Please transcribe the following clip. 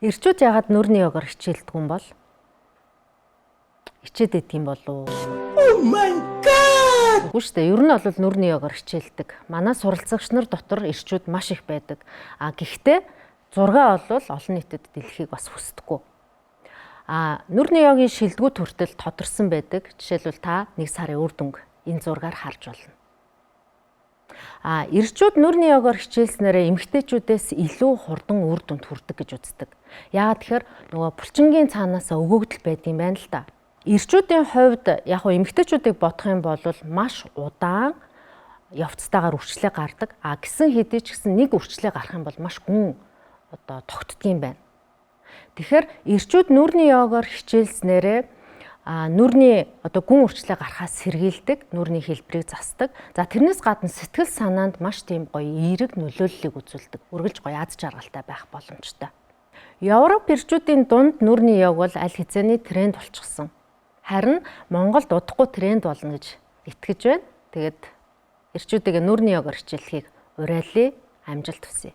Ирчүүд ягаад нүрийн йогоор хичээлдэг юм бол? Хичээд идэг юм болов уу? Oh my god! Үгүй шүү дээ. Ер нь бол нүрийн йогоор хичээлдэг. Манай суралцагч нар дотор ирчүүд маш их байдаг. Гэхдээ зургаа бол олон нийтэд дэлхийг бас хүсдэггүй. Нүрийн йогийн шилдэгүүд хүртэл тодорсон байдаг. Жишээлбэл та 1 сарын үр дүнг энэ зургаар харж болно. Ирчүүд нүрийн йогоор хичээлснээрээ эмэгтэйчүүдээс илүү хурдан үр дүнд хүрдэг гэж үздэг. Яагаад тэгэхээр нөгөө булчингийн цаанаасаа өгөгдөл байдаг юм байна л да. Ирчүүдийн хувьд яг нь эмэгтэйчүүдийг бодох юм бол маш удаан явцтайгаар үрчлээ гардаг. Гисэн хэдий ч гэсэн нэг үрчлээ гарах юм бол маш гүн тогтдог юм байна. Тэгэхээр ирчүүд нүрийн йогоор хичээлснээрээ нүрийн гүн үрчлээ гарахаас сэргийлдэг, нүрийн хэлбэрийг засдаг. За тэрнээс гадна сэтгэл санаанд маш тийм гоё эерэг нөлөөллийг үзүүлдэг. Үргэлж гоё аз жаргалтай байх боломжтой. Европ ирчүүдийн дунд нүрийн йог бол аль хэзээний тренд болчихсон. Харин Монголд удахгүй тренд болно гэж итгэж байна. Тэгээд ирчүүдийг нүрийн йогоор хичээлхийг уриалъя, амжилт хүсье.